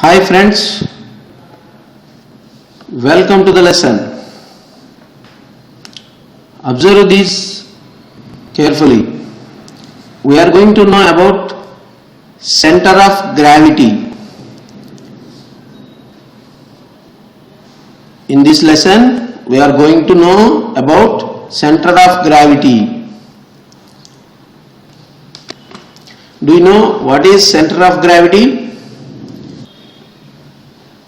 Hi friends, welcome to the lesson. Observe these carefully. We are going to know about center of gravity. In this lesson, we are going to know about center of gravity. Do you know what is center of gravity?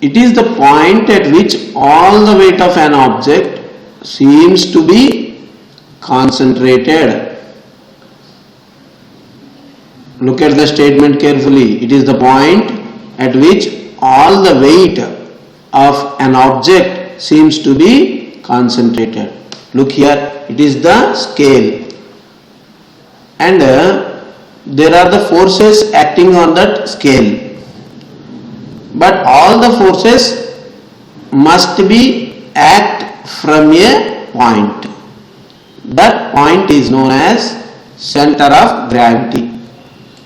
It is the point at which all the weight of an object seems to be concentrated. Look at the statement carefully. It is the point at which all the weight of an object seems to be concentrated. Look here, it is the scale. And there are the forces acting on that scale. But all the forces must be act from a point. That point is known as center of gravity.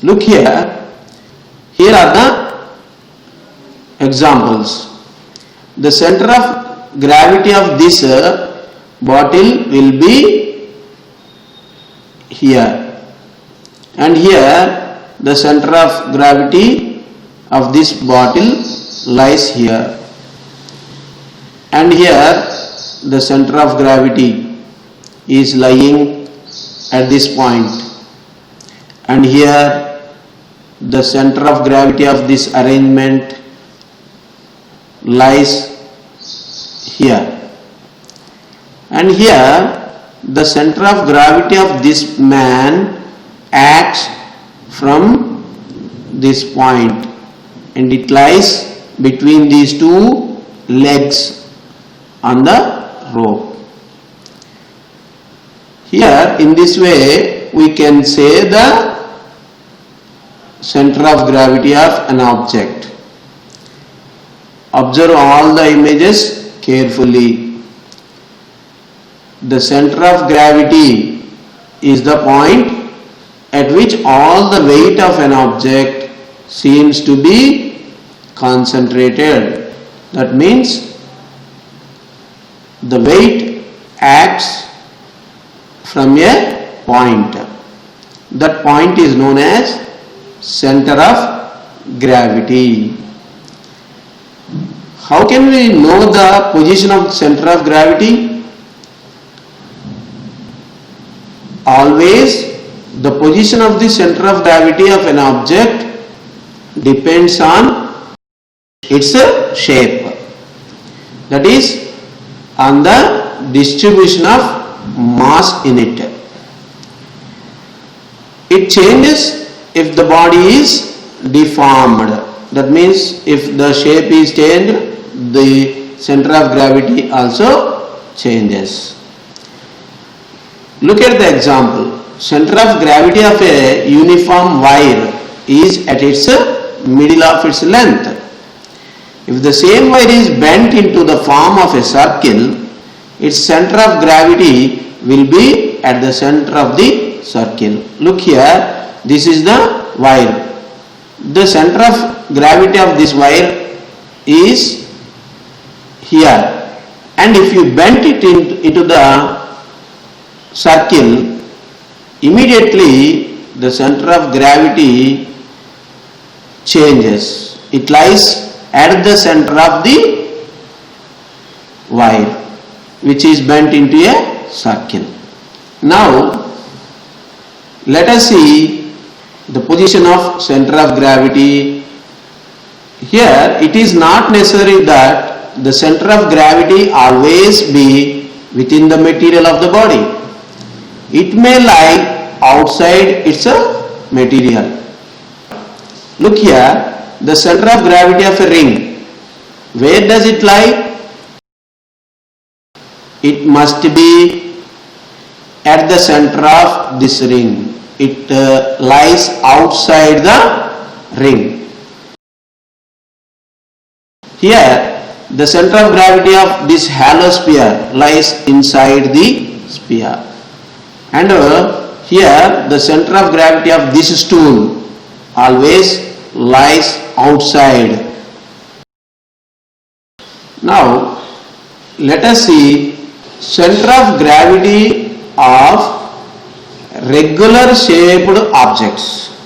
Look here. Here are the examples. The center of gravity of this bottle will be here. And here the center of gravity of this bottle lies here, and here the center of gravity is lying at this point, and here the center of gravity of this arrangement lies here, and here the center of gravity of this man acts from this point, and it lies between these two legs on the rope. Here in this way we can say the center of gravity of an object. Observe all the images carefully. The center of gravity is the point at which all the weight of an object seems to be concentrated. That means the weight acts from a point. That point is known as center of gravity. How can we know the position of center of gravity? Always the position of the center of gravity of an object depends on its shape, that is on the distribution of mass in it. It changes if the body is deformed. That means if the shape is changed, the center of gravity also changes. Look at the example. Center of gravity of a uniform wire is at its middle of its length. If the same wire is bent into the form of a circle, its center of gravity will be at the center of the circle. Look here, this is the wire. The center of gravity of this wire is here, and if you bend it into the circle, immediately the center of gravity changes. It lies at the center of the wire, which is bent into a circle. Now let us see the position of center of gravity. Here it is not necessary that the center of gravity always be within the material of the body. It may lie outside its material. Look here, the center of gravity of a ring. Where does it lie? It must be at the center of this ring. It lies outside the ring. Here, the center of gravity of this hollow sphere lies inside the sphere. And here, the center of gravity of this stool always lies outside Now let us see center of gravity of regular shaped objects.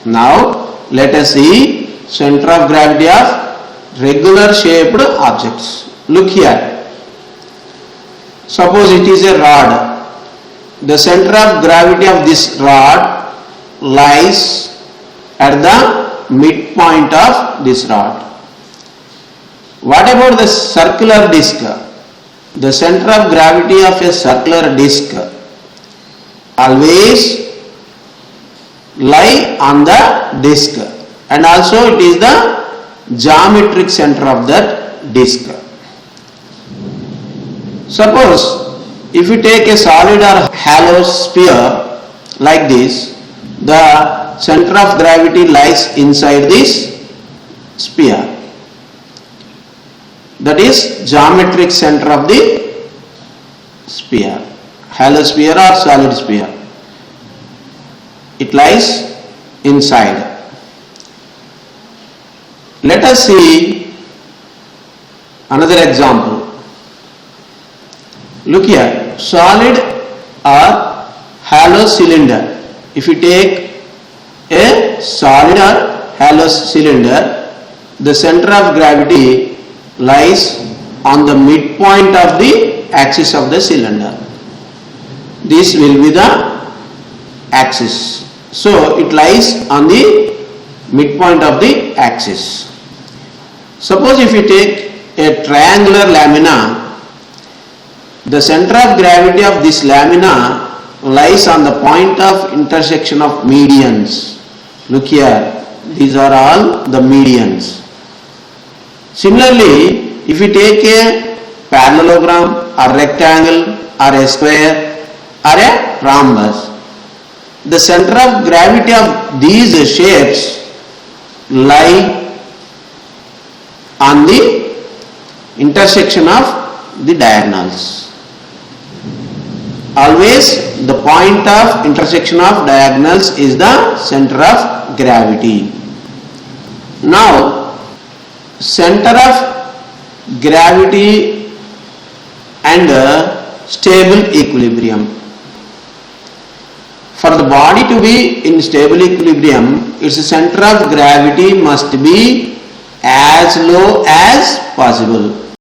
Now let us see center of gravity of regular shaped objects. Look here. Suppose it is a rod. The center of gravity of this rod lies at the midpoint of this rod. What about the circular disc? The center of gravity of a circular disc always lie on the disc, and also it is the geometric center of that disc. Suppose if you take a solid or hollow sphere like this, the center of gravity lies inside this sphere. That is geometric center of the sphere, hollow sphere or solid sphere. It lies inside. Let us see another example. Look here, solid or hollow cylinder. If you take a solid or hollow cylinder, the center of gravity lies on the midpoint of the axis of the cylinder. This will be the axis. So it lies on the midpoint of the axis. Suppose if you take a triangular lamina, the center of gravity of this lamina lies on the point of intersection of medians. Look here, these are all the medians. Similarly, if you take a parallelogram or rectangle or a square or a rhombus, the center of gravity of these shapes lie on the intersection of the diagonals. Always the point of intersection of diagonals is the center of gravity. Now center of gravity and stable equilibrium. For the body to be in stable equilibrium, its center of gravity must be as low as possible.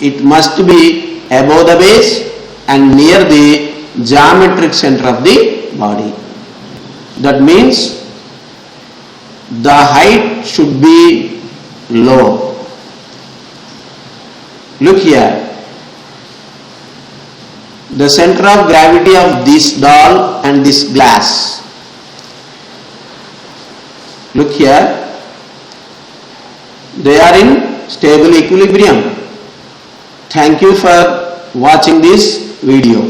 It must be above the base and near the geometric center of the body. That means the height should be low. Look here, the center of gravity of this doll and this glass. Look here, they are in stable equilibrium. Thank you for watching this video.